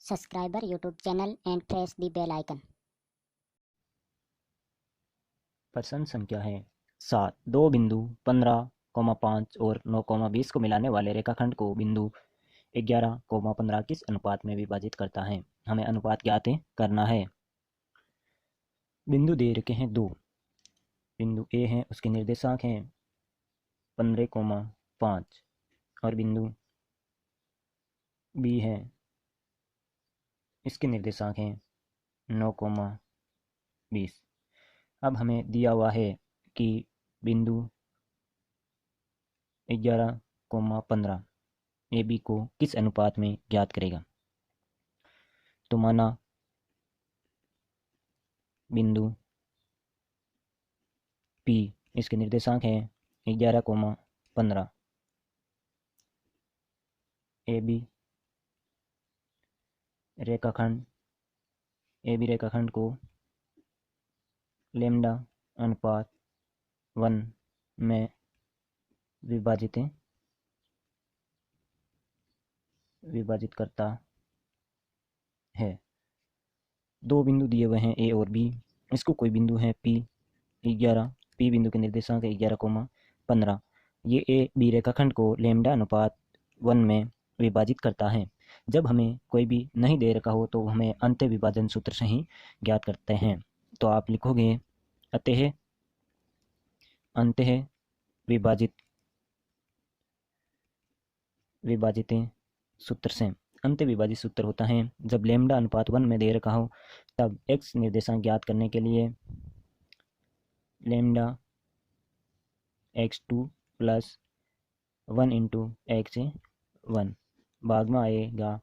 subscribe our YouTube channel and press the bell icon. प्रश्न संख्या है 7। दो बिंदु 15,5 और 9,20 को मिलाने वाले रेखाखंड को बिंदु 11,15 किस अनुपात में विभाजित करता है। हमें अनुपात ज्ञात करना है। बिंदु दे रखे हैं दो। बिंदु ए है, उसके निर्देशांक हैं 15,5 और बिंदु बी है, इसके निर्देशांक हैं 9,20। अब हमें दिया हुआ है कि बिंदु 11,15 ए बी को किस अनुपात में ज्ञात करेगा। तो माना बिंदु पी, इसके निर्देशांक हैं 11,15, ए बी रेखाखंड को लेम्डा अनुपात 1 में विभाजित करता है। दो बिंदु दिए हुए हैं ए और बी। इसको कोई बिंदु है पी 11, पी बिंदु के निर्देशांक है 11,15। ये ए बी रेखाखंड को लेम्डा अनुपात 1 में विभाजित करता है। जब हमें कोई भी नहीं दे रखा हो तो हमें अंत विभाजन सूत्र से ही ज्ञात करते हैं। तो आप लिखोगे अतः विभाजित सूत्र से। अंत विभाजित सूत्र होता है जब लेम्डा अनुपात 1 में दे रखा हो तब x निर्देशांक ज्ञात करने के लिए lambda x2 plus 1 into x1 भाग में आएगा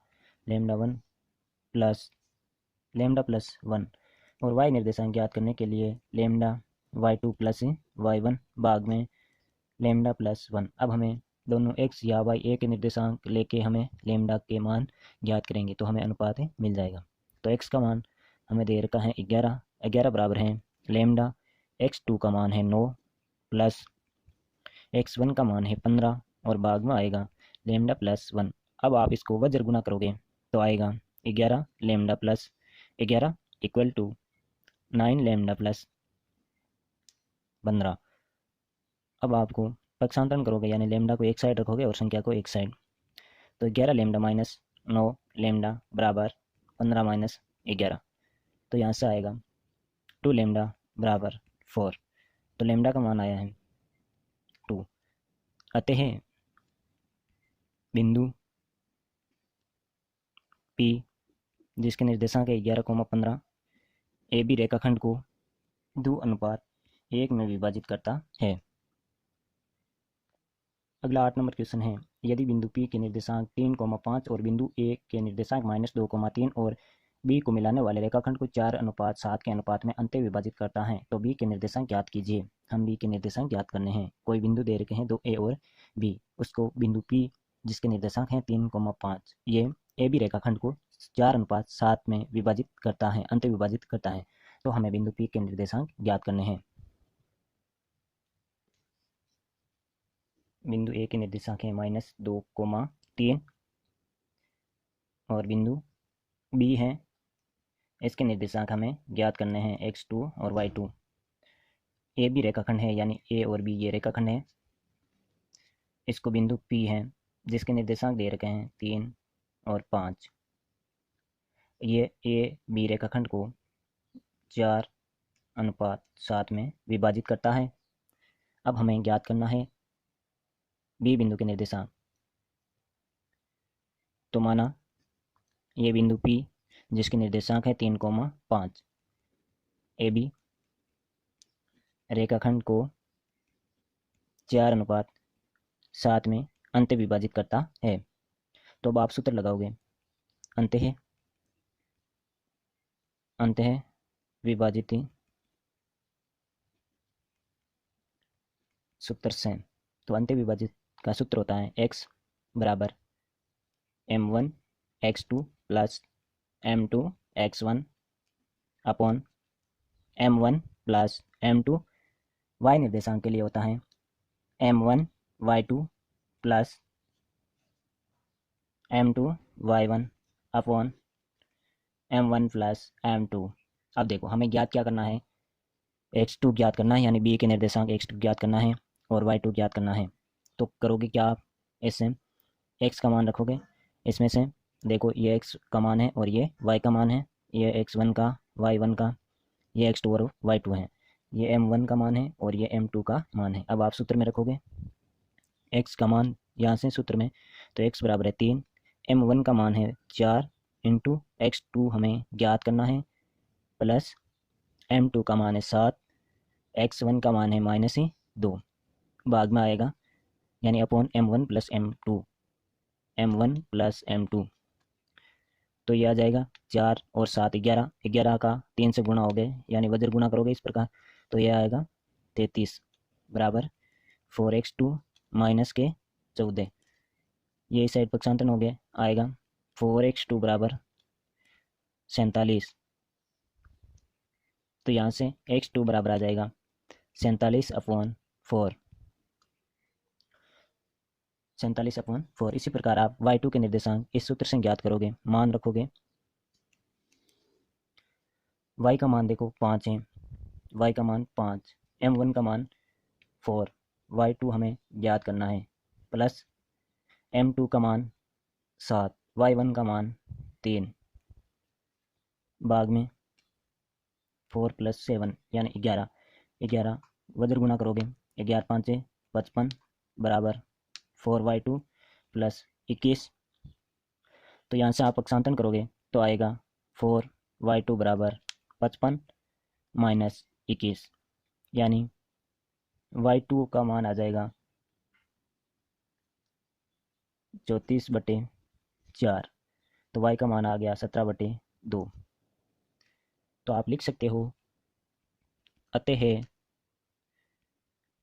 लेम्डा प्लस 1 और y निर्देशांक ज्ञात करने के लिए लेम्डा y2 प्लस y1 भाग में लेम्डा प्लस 1। अब हमें दोनों x या y ए के निर्देशांक लेके हमें लेम्डा के मान ज्ञात करेंगे तो हमें अनुपात मिल जाएगा। तो x का मान हमें दे रखा है 11 बराबर है लेम्डा x2 का मान है 9 प्लस x1 का मान है 15 और भाग में आएगा लेम्डा प्लस 1। अब आप इसको वज्र गुना करोगे तो आएगा 11 lambda plus 11 equal to 9 lambda plus 15। अब आपको पक्षांतरण करोगे यानी लेम्डा को एक साइड रखोगे और संख्या को एक साइड, तो 11 लेम्डा माइनस 9 लेम्डा बराबर 15 माइनस 11, तो यहाँ से आएगा 2 लेम्डा बराबर 4। तो लेम्डा का मान आया है 2। अतः बिंदु पी जिसके निर्देशांक है 11,15 ए बी रेखाखंड को 2:1 में विभाजित करता है। अगला 8 नंबर क्वेश्चन है, यदि बिंदु P के निर्देशांक 3,5 और बिंदु A के निर्देशांक -2,3 और B को मिलाने वाले रेखाखंड को 4:7 के अनुपात में अंत विभाजित करता है तो B के निर्देशांक ज्ञात कीजिए। हम B के निर्देशांक ज्ञात करने हैं। कोई बिंदु दे रखे हैं दो A और B, उसको बिंदु P जिसके निर्देशांक हैं 3,5 ये ए बी रेखाखंड को 4:7 में विभाजित करता है, अंत विभाजित करता है। तो हमें बिंदु P के निर्देशांक ज्ञात करने हैं। बिंदु ए के निर्देशांक है -2,3 और बिंदु बी है, इसके निर्देशांक हमें ज्ञात करने हैं x2 और y2। ए बी रेखाखंड है यानी ए और बी ये रेखाखंड है। इसको बिंदु पी है जिसके निर्देशांक दे रखे हैं 3 और 5। ये ए बी रेखाखंड को 4:7 में विभाजित करता है। अब हमें ज्ञात करना है बी बिंदु के निर्देशांक। तो माना ये बिंदु P जिसके निर्देशांक है 3,5 ए बी रेखाखंड को 4:7 में अंत विभाजित करता है। तो अब आप सूत्र लगाओगे अंतः विभाजित सूत्र से। तो अंत विभाजित का सूत्र होता है x बराबर m1 x2 plus m2 x1 upon m1 plus m2 y निर्देशांक के लिए होता है m1 y2 plus m2 y1 upon m1 plus m2। अब देखो हमें ज्ञात क्या करना है, x2 ज्ञात करना है, यानी b के निर्देशांक x2 ज्ञात करना है और y2 ज्ञात करना है। तो करोगे क्या आप, इससे x का मान रखोगे, इसमें से देखो ये x का मान है और ये y का मान है, ये x1 का, y1 का, ये x2 और y2 है, ये m1 का मान है और ये m2 का मान है। अब आप सूत्र में रखोगे x का मान यहाँ से सूत्र में, तो x बराबर है 3, m1 का मान है 4 इंटू x2 हमें ज्ञात करना है, प्लस m2 का मान है 7, x1 का मान है -2, भाग में आएगा यानी upon m1 plus m2, m1 plus m2। तो ये आ जाएगा 4 और 7 11, 11 का 3 से गुणा हो गए, यानी वज्र गुणा करोगे इस प्रकार, तो ये आएगा 33 बराबर 4x2 माइनस के 14। ये इस साइड पक्षांतरण हो गया, आएगा 4x2 बराबर 47। तो यहाँ से x2 बराबर आ जाएगा 47/4, 47/4। इसी प्रकार आप y2 के निर्देशांक इस सूत्र से ज्ञात करोगे, मान रखोगे, y का मान देखो 5 है, y का मान 5, m1 का मान 4, y2 हमें ज्ञात करना है, प्लस m2 का मान 7, y1 का मान 3, भाग में 4 + 7 यानी 11, 11 वज्र गुणा करोगे, 11 5 55 बराबर 4y2 प्लस 21। तो यहाँ से आप पक्षांतरण करोगे तो आएगा 4y2 बराबर 55 माइनस 21, यानी y2 का मान आ जाएगा 34/4। तो y का मान आ गया 17/2। तो आप लिख सकते हो, अतः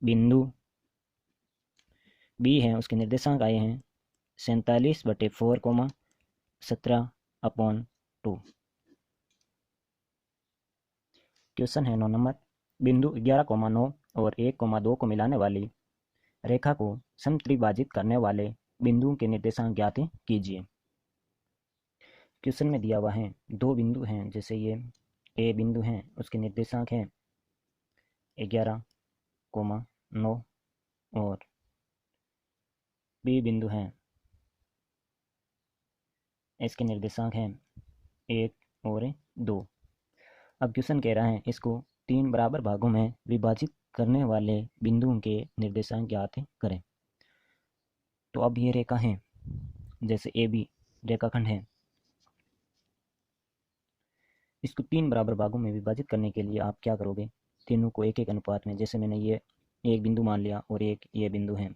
बिंदु बी है, उसके निर्देशांक आए हैं 47/4, 17/2। क्वेश्चन है 9 नंबर, बिंदु 11,9 और 1,2 को मिलाने वाली रेखा को समत्रिभाजित करने वाले बिंदुओं के निर्देशांक ज्ञात कीजिए। क्वेश्चन में दिया हुआ है दो बिंदु हैं, जैसे ये ए बिंदु है, उसके निर्देशांक है 11,9 और बी बिंदु है, इसके निर्देशांक हैं 1 और 2। अब क्वेश्चन कह रहा है इसको 3 बराबर भागों में विभाजित करने वाले बिंदुओं के निर्देशांक ज्ञात करें। तो अब ये रेखा है, जैसे ए बी रेखाखंड है, इसको 3 बराबर भागों में विभाजित करने के लिए आप क्या करोगे, तीनों को एक एक अनुपात में, जैसे मैंने ये एक बिंदु मान लिया और एक ये बिंदु है,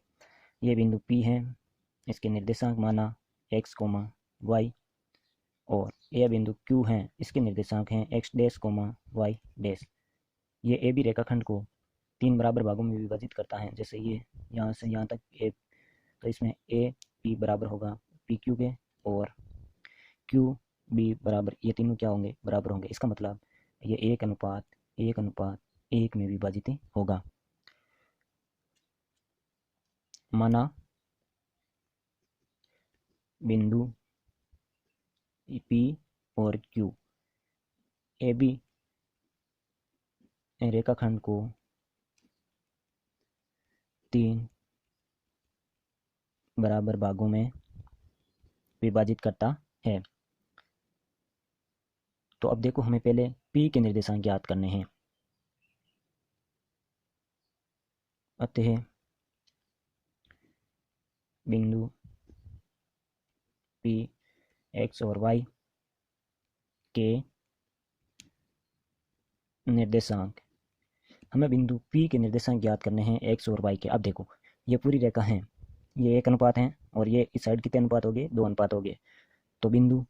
ये बिंदु P है, इसके निर्देशांक माना x, y, और यह बिंदु Q है, इसके निर्देशांक हैं x', y'। ये ए बी रेखाखंड को 3 बराबर भागों में विभाजित करता है, जैसे ये यहाँ से यहाँ तक ए, तो इसमें ए पी बराबर होगा पी क्यू के, और क्यू बी बराबर, ये तीनों क्या होंगे, बराबर होंगे। इसका मतलब ये 1:1:1 में विभाजित होगा। माना बिंदु पी और क्यू ए बी रेखाखंड को 3 बराबर भागों में विभाजित करता है। तो अब देखो हमें पहले P के निर्देशांक ज्ञात करने हैं। अतः बिंदु P x और y के निर्देशांक, हमें बिंदु P के निर्देशांक ज्ञात करने हैं x और y के। अब देखो ये पूरी रेखा है, ये 1 अनुपात है और ये इस साइड कितने अनुपात हो गए, 2 अनुपात हो गए। तो बिंदु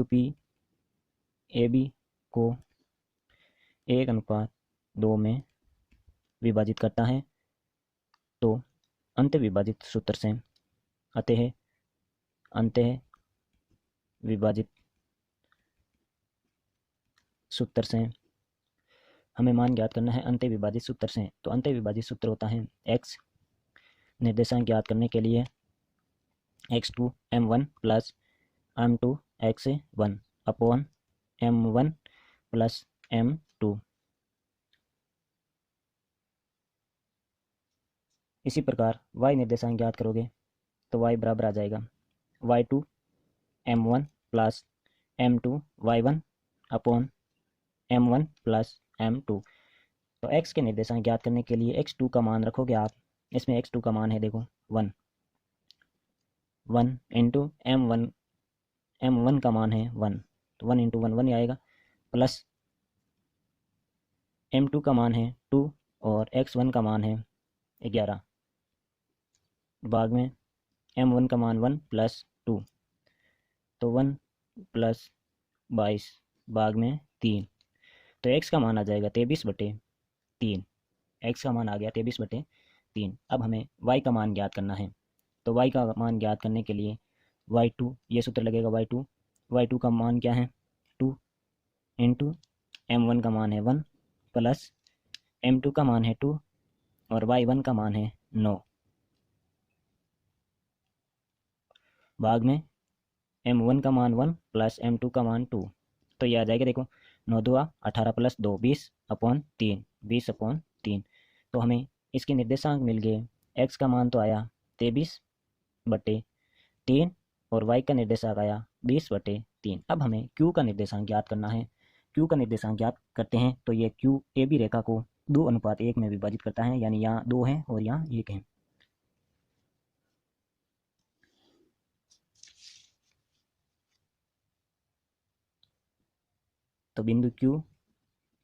P ए बी को 1:2 में विभाजित करता है। तो अंत विभाजित सूत्र से, अतः अंत विभाजित सूत्र से हमें मान ज्ञात करना है, अंत विभाजित सूत्र से। तो अंत विभाजित सूत्र होता है x निर्देशांक ज्ञात करने के लिए x2 m1 plus m2 x1 upon m1 plus m2। इसी प्रकार y निर्देशांक ज्ञात करोगे तो y बराबर आ जाएगा y2 m1 plus m2 y1 upon m1 plus m2। तो x के निर्देशांक ज्ञात करने के लिए x2 का मान रखोगे आप। इसमें x2 का मान है देखो 1 इंटू m1 का मान है 1, तो 1 इंटू 1 ही आएगा, प्लस m2 का मान है 2 और x1 का मान है 11, भाग में m1 का मान 1 प्लस 2, तो 1 प्लस 22 भाग में 3। तो x का मान आ जाएगा 23/3। x का मान आ गया 23/3। अब हमें y का मान ज्ञात करना है। तो y का मान ज्ञात करने के लिए y2, ये सूत्र लगेगा y2 का मान क्या है 2 इंटू m1 का मान है 1 प्लस m2 का मान है 2 और y1 का मान है 9, भाग में m1 का मान 1 प्लस m2 का मान 2। तो ये आ जाएगा देखो 9 2 18 प्लस 2 20/3। तो हमें इसके निर्देशांक मिल गए। x का मान तो आया 23/3 और y का निर्देशांक आया 20/3। अब हमें q का निर्देशांक ज्ञात करना है। q का निर्देशांक ज्ञात करते हैं तो ये q ए बी रेखा को 2:1 में विभाजित करता है, यानी यहाँ 2 है और यहाँ 1 है। तो बिंदु q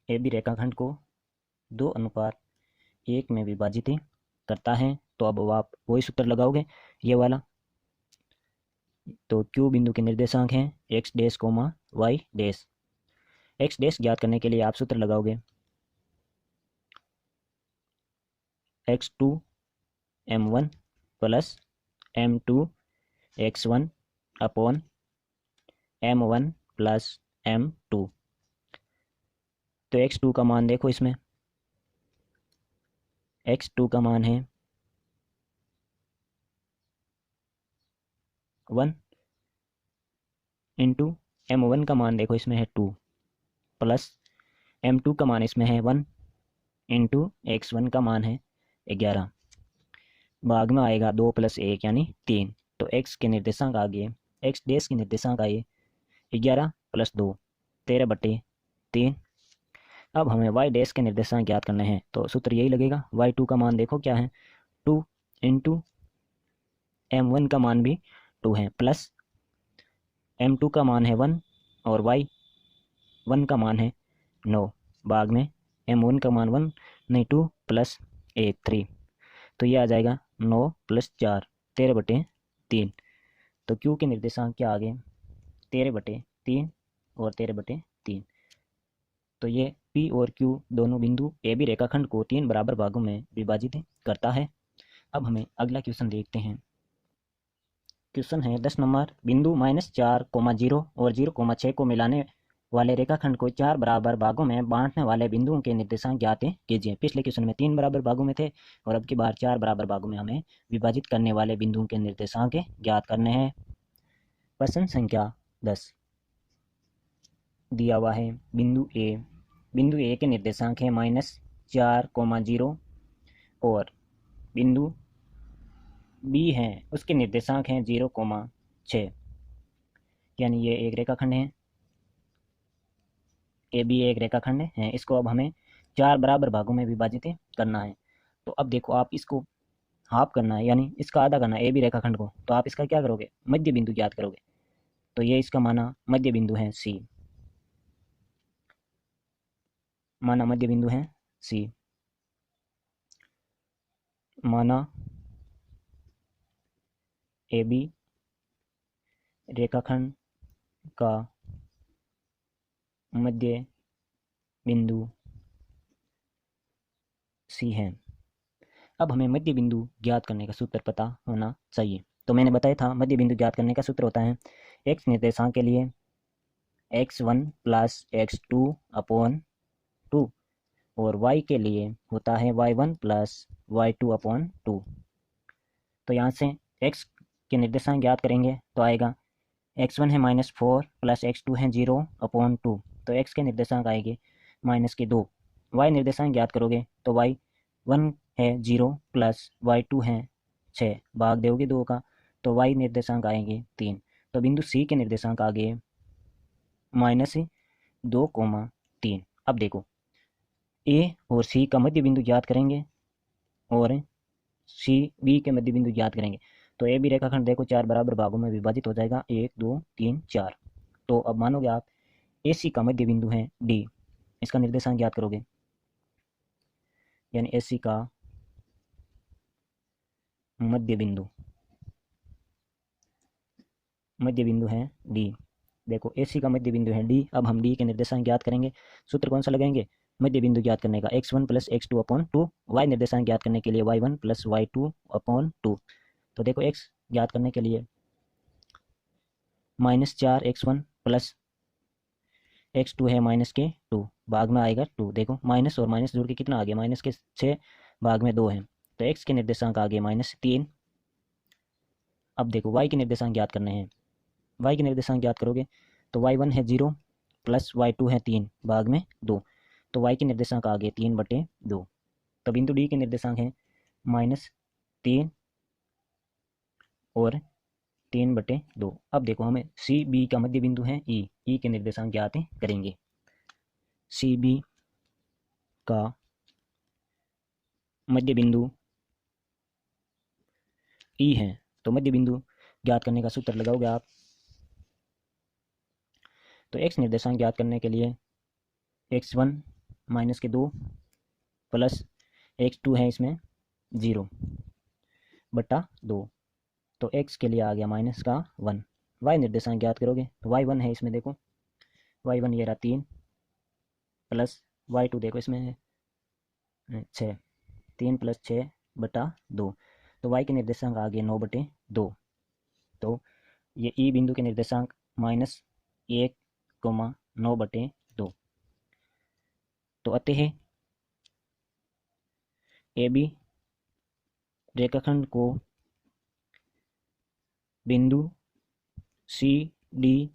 ए बी रेखाखंड को 2:1 में विभाजित करता है। तो अब आप वही सूत्र लगाओगे, ये वाला। तो q बिंदु के निर्देशांक हैं x dash comma y dash. x dash ज्ञात करने के लिए आप सूत्र लगाओगे x2 m1 plus m2 x1 upon m1 plus m2। तो x2 का मान देखो, इसमें x2 का मान है 1 इंटू m1 का मान देखो इसमें है 2 प्लस m2 का मान इसमें है 1 इंटू x1 का मान है 11, भाग में आएगा 2 + 1 यानी 3। तो x के निर्देशांक आ गए, x डैश के निर्देशांक आए 11 + 2 13/3। अब हमें y डैश के निर्देशांक ज्ञात करने हैं। तो सूत्र यही लगेगा। y2 का मान देखो क्या है 2 इंटू m1 का मान भी 2 है, प्लस m2 का मान है 1 और y1 का मान है 9, भाग में m1 का मान 1 नहीं 2 + 1 3। तो ये आ जाएगा 9 + 4 13/3। तो q के निर्देशांक क्या आ गए 13/3 और 13/3। तो ये P और Q दोनों बिंदु ए बी रेखाखंड को 3 बराबर भागों में विभाजित करता है। अब हमें अगला क्वेश्चन देखते हैं। क्वेश्चन है 10 नंबर, बिंदु -4, 0 और 0,6 को मिलाने वाले रेखाखंड को 4 बराबर भागों में बांटने वाले बिंदुओं के निर्देशांक ज्ञात कीजिए। पिछले क्वेश्चन में 3 बराबर भागों में थे और अब की बार 4 बराबर भागों में हमें विभाजित करने वाले बिंदुओं के निर्देशांक ज्ञात करने हैं। प्रश्न संख्या 10 दिया हुआ है। बिंदु ए के निर्देशांक है -4, 0 और बिंदु बी है उसके निर्देशांक हैं 0,6, यानी ये एक रेखाखंड है, ए बी एक रेखाखंड है। इसको अब हमें 4 बराबर भागों में विभाजित करना है। तो अब देखो, आप इसको हाफ करना है, यानी इसका आधा करना है ए बी रेखाखंड को। तो आप इसका क्या करोगे, मध्य बिंदु ज्ञात करोगे। तो ये इसका माना मध्य बिंदु है सी, माना मध्य बिंदु है सी, माना ए बी रेखाखंड का मध्य बिंदु सी है। अब हमें मध्य बिंदु ज्ञात करने का सूत्र पता होना चाहिए। तो मैंने बताया था मध्य बिंदु ज्ञात करने का सूत्र होता है x निर्देशांक के लिए x1 + x2/2 और y के लिए होता है y1 + y2/2। तो यहाँ से x के निर्देशांक ज्ञात करेंगे तो आएगा x1 है -4 प्लस x2 है 0/2, तो x के निर्देशांक आएंगे -2। y निर्देशांक ज्ञात करोगे तो y1 है 0 प्लस y2 है 6, भाग दोगे 2 का, तो y निर्देशांक आएंगे 3। तो बिंदु C के निर्देशांक आ गए -2,3। अब देखो A और C का मध्य बिंदु ज्ञात करेंगे और सी बी के मध्य बिंदु ज्ञात करेंगे। तो ए बी रेखाखंड देखो 4 बराबर भागों में विभाजित हो जाएगा, 1 2 3 4। तो अब मानोगे आप ए सी का मध्य बिंदु है डी, इसका निर्देशांक ज्ञात करोगे, यानी ए सी का मध्य बिंदु है डी। देखो ए सी का मध्य बिंदु है डी। अब हम डी के निर्देशांक ज्ञात करेंगे। सूत्र कौन सा लगाएंगे? मध्य बिंदु ज्ञात करने का, x1 प्लस x2/2। y निर्देशांक ज्ञात करने के लिए y1 प्लस y2/2। तो देखो x ज्ञात करने के लिए -4x1 प्लस x2 है -2, भाग में आएगा 2। देखो माइनस और माइनस जोड़ के कितना आ गया? -6 भाग में 2 है, तो x के निर्देशांक आ गए -3। अब देखो y के निर्देशांक ज्ञात करने हैं। y के निर्देशांक ज्ञात करोगे तो y1 है 0 प्लस y2 है 3, भाग में 2, तो y के निर्देशांक आ गए 3/2। तो बिंदु डी के निर्देशांक है -3 और 3/2। अब देखो हमें सी बी का मध्य बिंदु है ई के निर्देशांक ज्ञात करेंगे। सी बी का मध्य बिंदु ई है, तो मध्य बिंदु ज्ञात करने का सूत्र लगाओगे आप। तो x निर्देशांक ज्ञात करने के लिए x1 -2 प्लस x2 है इसमें 0/2, तो x के लिए आ गया -1। y निर्देशांक ज्ञात करोगे तो y1 है इसमें, देखो y1 ये रहा 3 प्लस y2 देखो इसमें है 6, 3 + 6/2, तो y के निर्देशांक आ गए 9/2। तो ये ई बिंदु के निर्देशांक -1,9/2। तो अतः ए बी रेखाखंड को बिंदु सी डी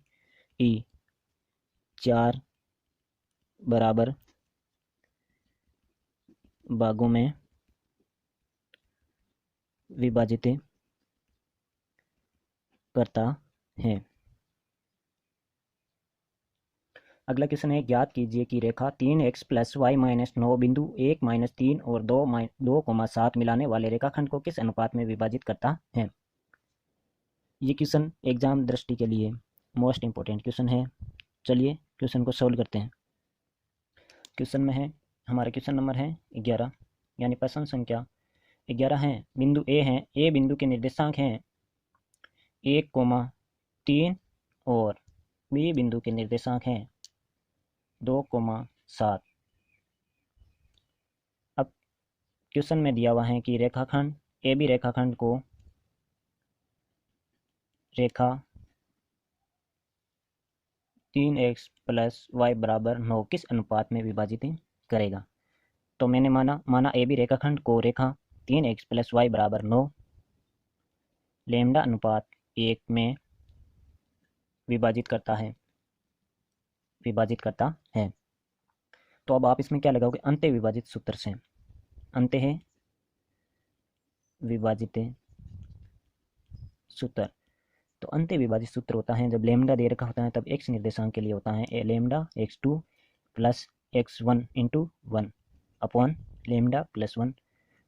ई 4 बराबर भागों में विभाजित करता है। अगला क्वेश्चन है, ज्ञात कीजिए कि रेखा 3x + y - 9 बिंदु 1 - 3 और 2,7 मिलाने वाले रेखाखंड को किस अनुपात में विभाजित करता है। ये क्वेश्चन एग्जाम दृष्टि के लिए मोस्ट इंपॉर्टेंट क्वेश्चन है। चलिए क्वेश्चन को सॉल्व करते हैं। क्वेश्चन में है, हमारा क्वेश्चन नंबर है 11, यानी प्रश्न संख्या 11 है। बिंदु ए है, ए बिंदु के निर्देशांक हैं 1,3 और बी बिंदु के निर्देशांक हैं 2,7। अब क्वेश्चन में दिया हुआ है कि रेखाखंड ए बी रेखाखंड को रेखा 3x + y = 9 किस अनुपात में विभाजित करेगा। तो मैंने माना ए बी रेखाखंड को रेखा 3x + y = 9 लैम्डा अनुपात 1 में विभाजित करता है। तो अब आप इसमें क्या लगाओगे? अंत्य विभाजित सूत्र से। अंत्य है विभाजित सूत्र। तो अंत्य विभाजित सूत्र होता है, जब लैम्डा दे रखा होता है तब x निर्देशांक के लिए होता है lambda x2 + x1 × 1 upon lambda + 1,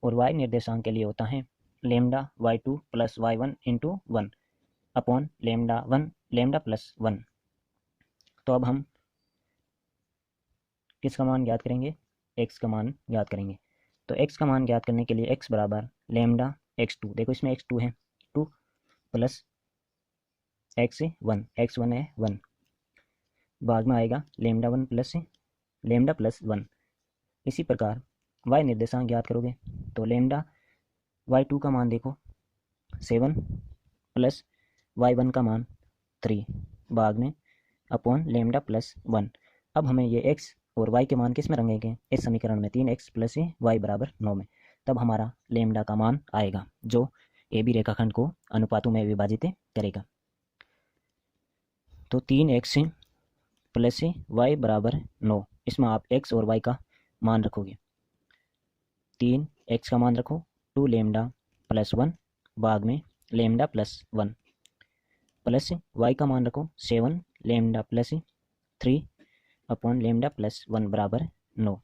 और y निर्देशांक के लिए होता है lambda y2 + y1 × 1 upon lambda + 1। तो अब हम किसका मान ज्ञात करेंगे? x का मान ज्ञात करेंगे। तो x का मान ज्ञात करने के लिए x बराबर लैम्डा x2, देखो इसमें x2 है 2 प्लस x1 है 1, भाग में आएगा लैम्डा + 1। इसी प्रकार y निर्देशांक ज्ञात करोगे तो लैम्डा y2 का मान देखो 7 प्लस y1 का मान 3, भाग में अपॉन लैम्डा + 1। अब हमें ये x और y के मान किस में रंगेंगे? इस समीकरण में 3x + y = 9 में। तब हमारा लैम्डा का मान आएगा जो ए बी रेखाखंड को अनुपातों में विभाजित करेगा। तो 3x प्लस वाई बराबर 9। इसमें आप x और y का मान रखोगे। 3x का मान रखो 2 लेमडा प्लस 1 भाग में लेमडा प्लस 1 प्लस y का मान रखो 7 lambda plus 3 upon lambda plus 1 बराबर 9।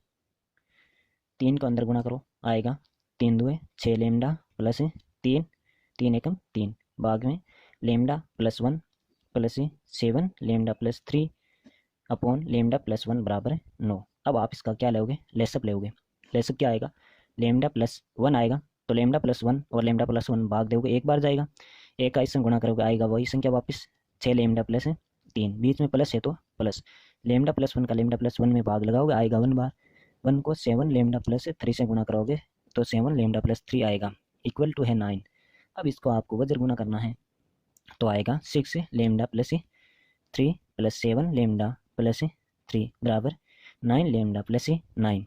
3 को अंदर गुणा करो, आएगा 3 2 6 लेमडा प्लस 3 3 एकम 3 भाग में lambda plus 1 plus 7 lambda plus 3 upon lambda plus 1 बराबर 9। अब आप इसका क्या लोगे, लेसअप लोगे। लेसअप क्या आएगा, लेमडा प्लस 1 आएगा तो लेमडा प्लस 1 और लेमडा प्लस 1 भाग दोगे, एक बार जाएगा, एक का इससे गुणा करोगे, आएगा वही संख्या वापस 6 लेमडा प्लस 3, बीच में प्लस है तो प्लस, लेमडा प्लस 1 का लेमडा प्लस 1 में भाग लगाओगे, आएगा 1 बार, 1 को 7 लेमडा प्लस 3 से गुणा करोगे तो 7 लेमडा प्लस 3 आएगा, इक्वल टू है 9। अब इसको आपको वज्र गुणा करना है तो आएगा 6 lambda plus 3 plus 7 lambda plus 3 बराबर 9 लेमडा प्लस 9।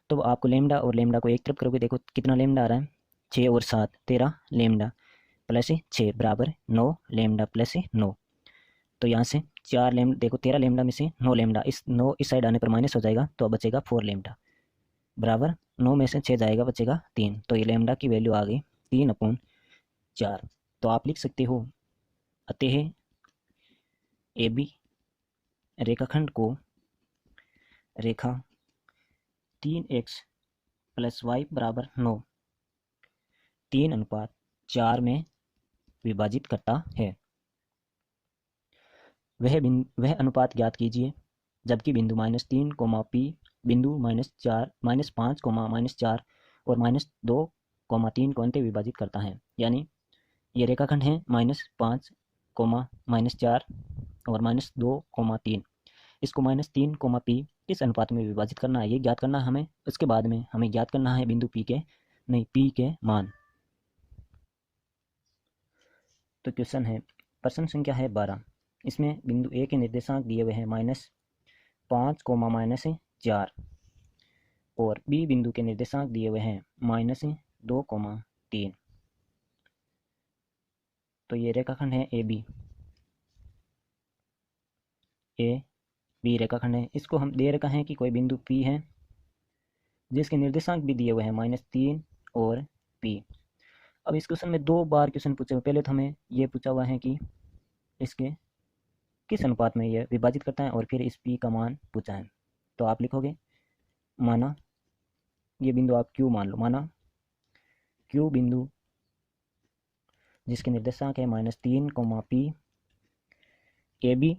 तो आपको लेमडा और लेमडा को एक तरफ करोगे, देखो कितना लेमडा आ रहा है, 6 और 7 13 लेमडा प्लस 6 बराबर 9 लेमडा प्लस 9। तो यहाँ से 4 लेमडा, देखो 13 लेमडा में से 9 लेमडा, इस 9 इस साइड आने पर माइनस हो जाएगा तो अब बचेगा 4 लेमडा बराबर 9 में से 6 जाएगा, बचेगा 3। तो ये लेमडा की वैल्यू आ गई 3/4। तो आप लिख सकते हो, अतः ए बी रेखाखंड को रेखा 3x प्लस वाई बराबर 9 3/4 में विभाजित करता है। वह अनुपात ज्ञात कीजिए जबकि बिंदु -3, P बिंदु -5, -4 और -2, 3 को अंत विभाजित करता है। यानी ये रेखाखंड है -5, -4 और -2, 3। इसको -3, P किस अनुपात में विभाजित करना है ये ज्ञात करना है हमें। उसके बाद में हमें ज्ञात करना है बिंदु P के मान। तो क्वेश्चन है, प्रश्न संख्या है 12। इसमें बिंदु ए के निर्देशांक दिए हुए हैं -5, -4 और बी बिंदु के निर्देशांक दिए हुए हैं -2, 3। तो ये रेखाखंड है ए बी रेखाखंड है। इसको हम दे रखा है कि कोई बिंदु P है जिसके निर्देशांक भी दिए हुए हैं -3 और P। अब इस क्वेश्चन में 2 बार क्वेश्चन पूछे हुए, पहले तो हमें ये पूछा हुआ है कि इसके किस अनुपात में यह विभाजित करता है और फिर इस P का मान पूछा है। तो आप लिखोगे, माना ये बिंदु आप Q मान लो, माना Q बिंदु जिसके निर्देशांक है -3, P ए बी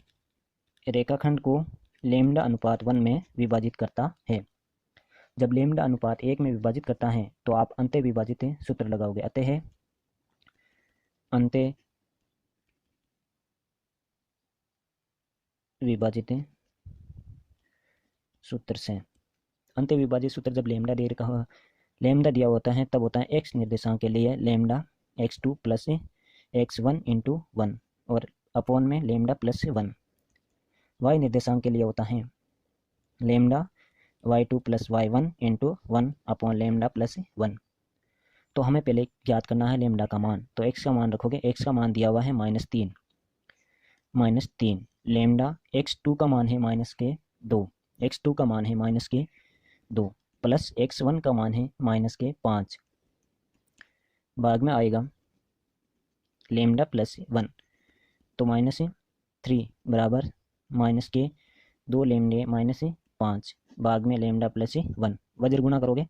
रेखाखंड को लेमडा अनुपात 1 में विभाजित करता है। जब लेमडा अनुपात 1 में विभाजित करता है तो आप अंत्य विभाजित सूत्र लगाओगे, अतः अंत्य विभाजित सूत्र से, अंत्य विभाजित सूत्र जब लेमडा दिया होता है तब होता है x निर्देशांक के लिए lambda x2 plus x1 into 1 और अपॉन में लेमडा प्लस 1। y निर्देशांक के लिए होता है lambda y2 plus y1 into 1 upon lambda plus 1। तो हमें पहले ज्ञात करना है लेमडा का मान। तो x का मान रखोगे, x का मान दिया हुआ है -3, लेमडा x2 का मान है -2, x2 का मान है -2 प्लस x1 का मान है -5 भाग में आएगा लेमडा प्लस 1। तो -3 बराबर -2 लेमडे -5 भाग में लेमडा प्लस 1, वज्र गुणा करोगे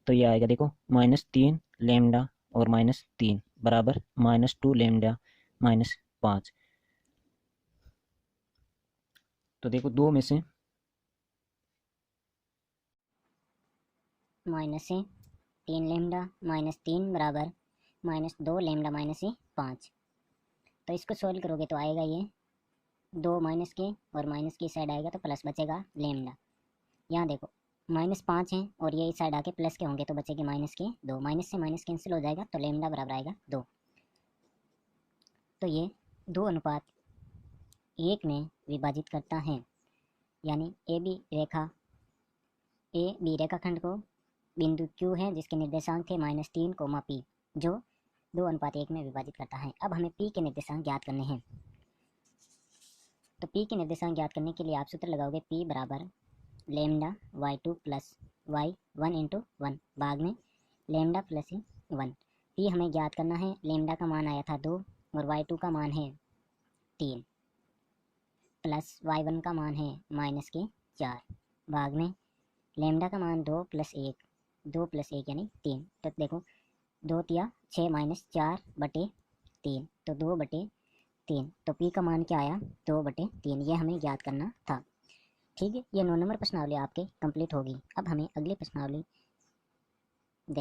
तो ये आएगा, देखो -3 लेमडा और -3 बराबर -2 लेमडा -5। तो देखो 2 में से -3 लेमडा -3 बराबर -2 लेमडा -5। तो इसको सोल्व करोगे तो आएगा ये 2 माइनस के और माइनस की साइड आएगा तो प्लस बचेगा लेमडा। यहाँ देखो -5 है और ये इस साइड आके प्लस के होंगे तो बचेगी -2, माइनस से माइनस कैंसिल हो जाएगा तो लेमडा बराबर आएगा 2। तो ये 2:1 में विभाजित करता है। यानी ए बी रेखाखंड को बिंदु Q है जिसके निर्देशांक थे -3, P जो 2:1 में विभाजित करता है। अब हमें P के निर्देशांक ज्ञात करने हैं। तो पी के निर्देशांक ज्ञात करने के लिए आप सूत्र लगाओगे पी बराबर lambda y2 plus y1 into 1 भाग में लेमडा प्लस 1। पी हमें ज्ञात करना है, लेमडा का मान आया था 2 और y2 का मान है 3 प्लस y1 का मान है -4 भाग में लेमडा का मान 2 प्लस 1 यानी 3। तो देखो 2 तिया 6 -4 बटे 3 तो 2 बटे 3। तो पी का मान क्या आया 2 बटे 3, ये हमें ज्ञात करना था। ठीक है, ये 9 नंबर प्रश्नावली आपके कंप्लीट होगी। अब हमें अगली प्रश्नावली